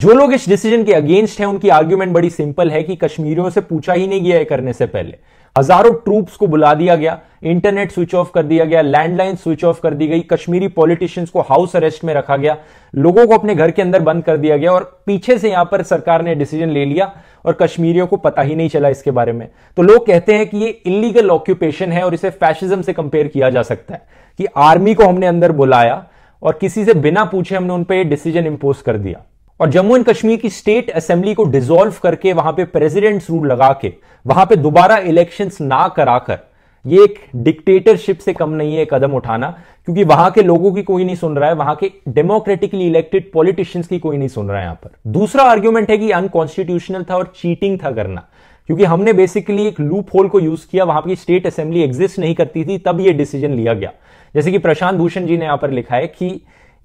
जो लोग इस डिसीजन के अगेंस्ट हैं उनकी आर्ग्यूमेंट बड़ी सिंपल है कि कश्मीरियों से पूछा ही नहीं गया है करने से पहले। हजारों ट्रूप्स को बुला दिया गया, इंटरनेट स्विच ऑफ कर दिया गया, लैंडलाइन स्विच ऑफ कर दी गई, कश्मीरी पॉलिटिशियंस को हाउस अरेस्ट में रखा गया, लोगों को अपने घर के अंदर बंद कर दिया गया और पीछे से यहां पर सरकार ने डिसीजन ले लिया और कश्मीरियों को पता ही नहीं चला इसके बारे में। तो लोग कहते हैं कि ये इलीगल ऑक्यूपेशन है और इसे फैशिज्म से कंपेयर किया जा सकता है कि आर्मी को हमने अंदर बुलाया और किसी से बिना पूछे हमने उन पर डिसीजन इंपोज कर दिया। और जम्मू एंड कश्मीर की स्टेट असेंबली को डिसॉल्व करके वहां पे प्रेसिडेंट्स रूल लगा के वहां पे दोबारा इलेक्शंस ना कराकर ये एक डिक्टेटरशिप से कम नहीं है कदम उठाना, क्योंकि वहां के लोगों की कोई नहीं सुन रहा है, वहां के डेमोक्रेटिकली इलेक्टेड पॉलिटिशियंस की कोई नहीं सुन रहा है। यहां पर दूसरा आर्ग्यूमेंट है कि अनकॉन्स्टिट्यूशनल था और चीटिंग था करना, क्योंकि हमने बेसिकली एक लूप होल को यूज किया, वहां की स्टेट असेंबली एग्जिस्ट नहीं करती थी, तब ये डिसीजन लिया गया। जैसे कि प्रशांत भूषण जी ने यहां पर लिखा है कि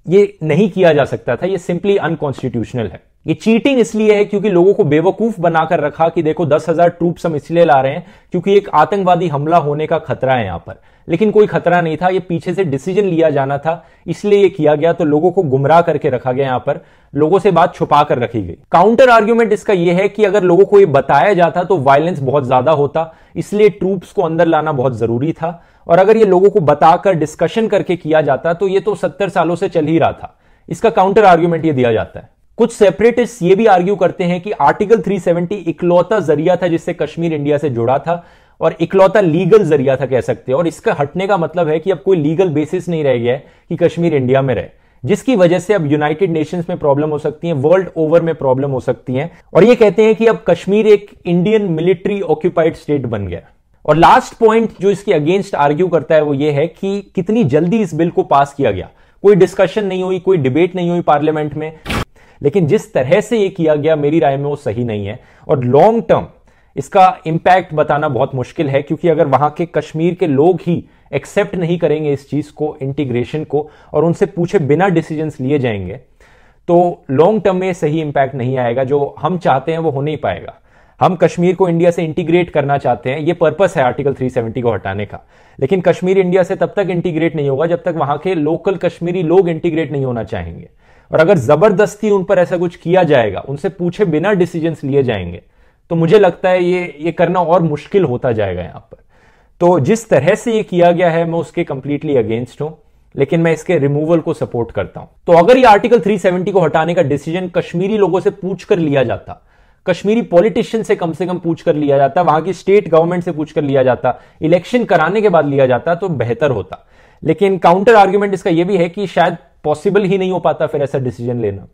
ये नहीं किया जा सकता था, ये सिंपली अनकॉन्स्टिट्यूशनल है। ये चीटिंग इसलिए है क्योंकि लोगों को बेवकूफ बनाकर रखा कि देखो 10,000 ट्रूप्स हम इसलिए ला रहे हैं क्योंकि एक आतंकवादी हमला होने का खतरा है यहां पर, लेकिन कोई खतरा नहीं था, ये पीछे से डिसीजन लिया जाना था इसलिए ये किया गया। तो लोगों को गुमराह करके रखा गया, यहां पर लोगों से बात छुपा कर रखी गई। काउंटर आर्ग्यूमेंट इसका यह है कि अगर लोगों को ये बताया जाता तो वायलेंस बहुत ज्यादा होता, इसलिए ट्रूप्स को अंदर लाना बहुत जरूरी था। और अगर ये लोगों को बताकर डिस्कशन करके किया जाता तो ये तो 70 सालों से चल ही रहा था। इसका काउंटर आर्ग्यूमेंट ये दिया जाता है। कुछ सेपरेटिस्ट ये भी आर्ग्यू करते हैं कि आर्टिकल 370 इकलौता जरिया था जिससे कश्मीर इंडिया से जुड़ा था और इकलौता लीगल जरिया था कह सकते हैं, और इसका हटने का मतलब है कि अब कोई लीगल बेसिस नहीं रह गया है कि कश्मीर इंडिया में रहे, जिसकी वजह से अब यूनाइटेड नेशंस में प्रॉब्लम हो सकती है, वर्ल्ड ओवर में प्रॉब्लम हो सकती है। और ये कहते हैं कि अब कश्मीर एक इंडियन मिलिट्री ऑक्यूपाइड स्टेट बन गया। और लास्ट पॉइंट जो इसके अगेंस्ट आर्ग्यू करता है वो ये है कि कितनी जल्दी इस बिल को पास किया गया, कोई डिस्कशन नहीं हुई, कोई डिबेट नहीं हुई पार्लियामेंट में, लेकिन जिस तरह से ये किया गया मेरी राय में वो सही नहीं है। और लॉन्ग टर्म इसका इंपैक्ट बताना बहुत मुश्किल है, क्योंकि अगर वहां के कश्मीर के लोग ही एक्सेप्ट नहीं करेंगे इस चीज को, इंटीग्रेशन को, और उनसे पूछे बिना डिसीजंस लिए जाएंगे, तो लॉन्ग टर्म में सही इंपैक्ट नहीं आएगा। जो हम चाहते हैं वो हो नहीं पाएगा। हम कश्मीर को इंडिया से इंटीग्रेट करना चाहते हैं, ये पर्पस है आर्टिकल 370 को हटाने का, लेकिन कश्मीर इंडिया से तब तक इंटीग्रेट नहीं होगा जब तक वहां के लोकल कश्मीरी लोग इंटीग्रेट नहीं होना चाहेंगे। और अगर जबरदस्ती उन पर ऐसा कुछ किया जाएगा, उनसे पूछे बिना डिसीजंस लिए जाएंगे, तो मुझे लगता है ये करना और मुश्किल होता जाएगा यहां पर। तो जिस तरह से ये किया गया है मैं उसके कंप्लीटली अगेंस्ट हूं, लेकिन मैं इसके रिमूवल को सपोर्ट करता हूं। तो अगर ये आर्टिकल 370 को हटाने का डिसीजन कश्मीरी लोगों से पूछकर लिया जाता, कश्मीरी पॉलिटिशियन से कम पूछकर लिया जाता, वहां की स्टेट गवर्नमेंट से पूछकर लिया जाता, इलेक्शन कराने के बाद लिया जाता, तो बेहतर होता। लेकिन काउंटर आर्ग्यूमेंट इसका यह भी है कि शायद पॉसिबल ही नहीं हो पाता फिर ऐसा डिसीजन लेना।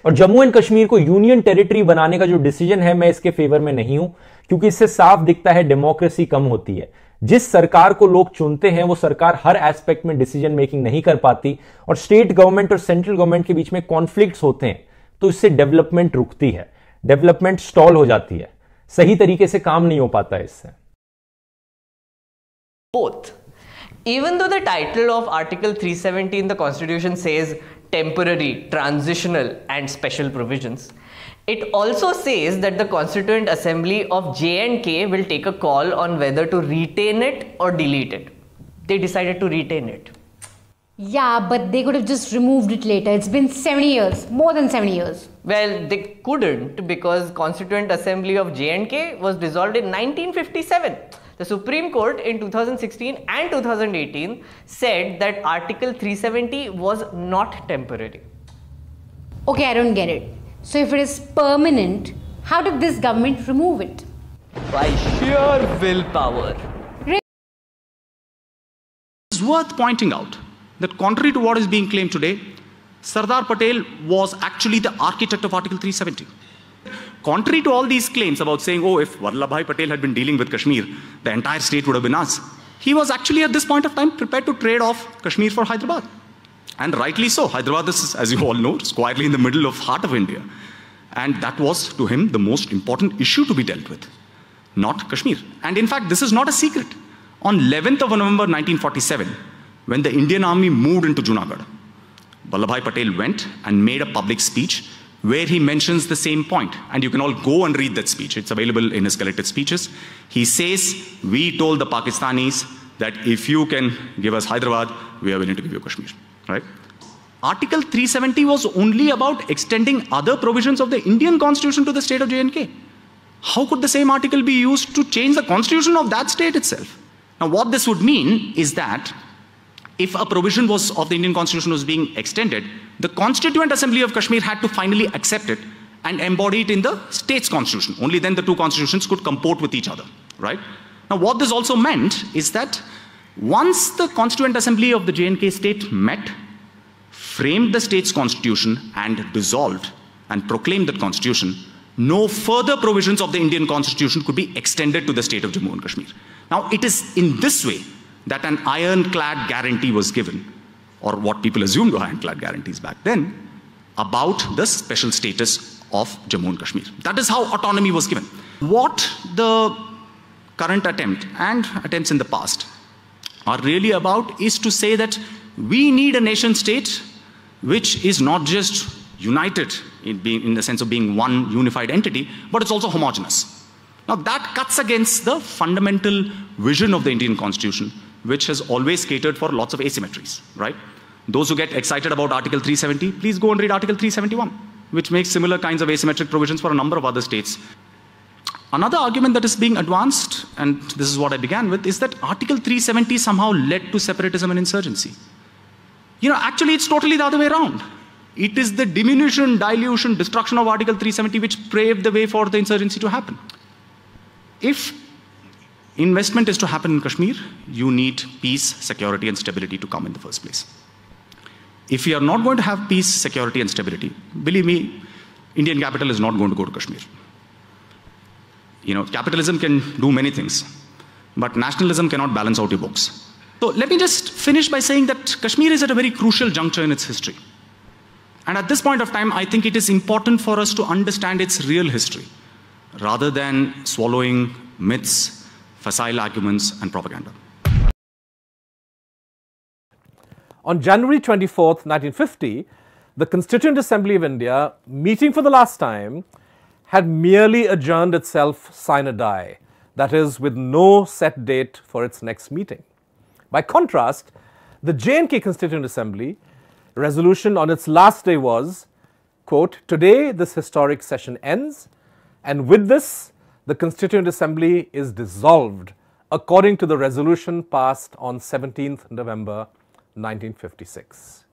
और जम्मू एंड कश्मीर को यूनियन टेरिटरी बनाने का जो डिसीजन है मैं इसके फेवर में नहीं हूं, क्योंकि इससे साफ दिखता है डेमोक्रेसी कम होती है। जिस सरकार को लोग चुनते हैं वो सरकार हर एस्पेक्ट में डिसीजन मेकिंग नहीं कर पाती, और स्टेट गवर्नमेंट और सेंट्रल गवर्नमेंट के बीच में कॉन्फ्लिक्ट्स होते हैं, तो इससे डेवलपमेंट रुकती है, डेवलपमेंट स्टॉल हो जाती है, सही तरीके से काम नहीं हो पाता इससे। Both. Even though the title of Article 370 in the Constitution says temporary, transitional and special provisions, it also says that the Constituent Assembly of J&K will take a call on whether to retain it or delete it. They decided to retain it. Yeah, but they could have just removed it later. It's been 70 years, more than 70 years. Well, they couldn't, because Constituent Assembly of J&K was dissolved in 1957. The Supreme Court in 2016 and 2018 said that Article 370 was not temporary. Okay, I don't get it. So if it is permanent, how did this government remove it? By sheer willpower. It's worth pointing out that contrary to what is being claimed today, Sardar Patel was actually the architect of Article 370. Contrary to all these claims about saying, oh, if Vallabhbhai Patel had been dealing with Kashmir, the entire state would have been ours. He was actually at this point of time prepared to trade off Kashmir for Hyderabad. And rightly so. Hyderabad is, as you all know, squarely in the middle of heart of India. And that was, to him, the most important issue to be dealt with, not Kashmir. And in fact, this is not a secret. On 11th of November 1947, when the Indian army moved into Junagadh, Vallabhbhai Patel went and made a public speech where he mentions the same point. And you can all go and read that speech. It's available in his collected speeches. He says, we told the Pakistanis that if you can give us Hyderabad, we are willing to give you Kashmir, right? Article 370 was only about extending other provisions of the Indian constitution to the state of J&K. How could the same article be used to change the constitution of that state itself? Now, what this would mean is that if a provision of the Indian constitution was being extended, the Constituent Assembly of Kashmir had to finally accept it and embody it in the state's constitution. Only then the two constitutions could comport with each other, right? Now, what this also meant is that once the Constituent Assembly of the J&K state met, framed the state's constitution and dissolved and proclaimed that constitution, no further provisions of the Indian constitution could be extended to the state of Jammu and Kashmir. Now, it is in this way that an ironclad guarantee was given, or what people assumed were ironclad guarantees back then, about the special status of Jammu and Kashmir. That is how autonomy was given. What the current attempt and attempts in the past are really about is to say that we need a nation state which is not just united in the sense of being one unified entity, but it's also homogeneous. Now that cuts against the fundamental vision of the Indian Constitution, which has always catered for lots of asymmetries, right? Those who get excited about Article 370, please go and read Article 371, which makes similar kinds of asymmetric provisions for a number of other states. Another argument that is being advanced, and this is what I began with, is that Article 370 somehow led to separatism and insurgency. You know, actually it's totally the other way around. It is the diminution, dilution, destruction of Article 370 which paved the way for the insurgency to happen. If investment is to happen in Kashmir, you need peace, security, and stability to come in the first place. If we are not going to have peace, security, and stability, believe me, Indian capital is not going to go to Kashmir. You know, capitalism can do many things, but nationalism cannot balance out your books. So let me just finish by saying that Kashmir is at a very crucial juncture in its history. And at this point of time, I think it is important for us to understand its real history, rather than swallowing myths, facile arguments, and propaganda. On January 24th, 1950, the Constituent Assembly of India, meeting for the last time, had merely adjourned itself sine die, that is, with no set date for its next meeting. By contrast, the J&K Constituent Assembly resolution on its last day was, quote, "Today this historic session ends, and with this the Constituent Assembly is dissolved according to the resolution passed on 17th November 1956.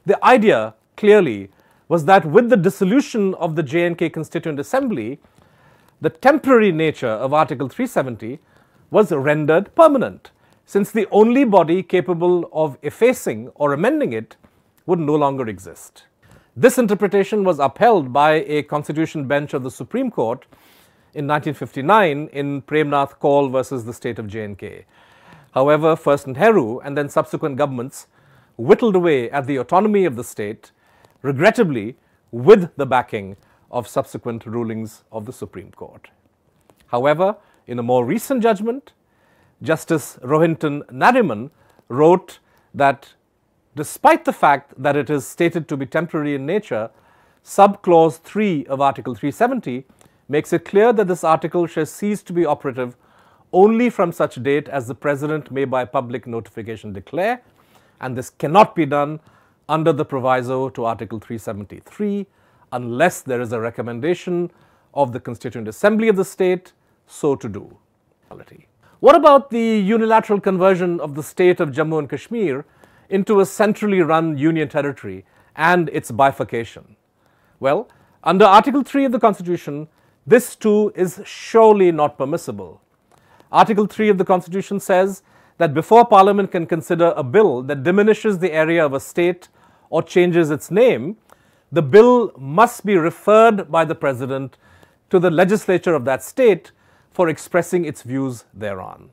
The idea, clearly, was that with the dissolution of the J&K Constituent Assembly, the temporary nature of Article 370 was rendered permanent, since the only body capable of effacing or amending it would no longer exist. This interpretation was upheld by a constitution bench of the Supreme Court in 1959 in Premnath Kaul versus the state of J&K. However, first Nehru and then subsequent governments whittled away at the autonomy of the state, regrettably with the backing of subsequent rulings of the Supreme Court. However, in a more recent judgment, Justice Rohinton Nariman wrote that despite the fact that it is stated to be temporary in nature, subclause 3 of Article 370 makes it clear that this article shall cease to be operative only from such date as the President may by public notification declare, and this cannot be done under the proviso to Article 373 unless there is a recommendation of the Constituent Assembly of the state so to do. What about the unilateral conversion of the state of Jammu and Kashmir into a centrally run union territory and its bifurcation? Well, under Article 3 of the Constitution, this too is surely not permissible. Article 3 of the Constitution says that before Parliament can consider a bill that diminishes the area of a state or changes its name, the bill must be referred by the President to the legislature of that state for expressing its views thereon.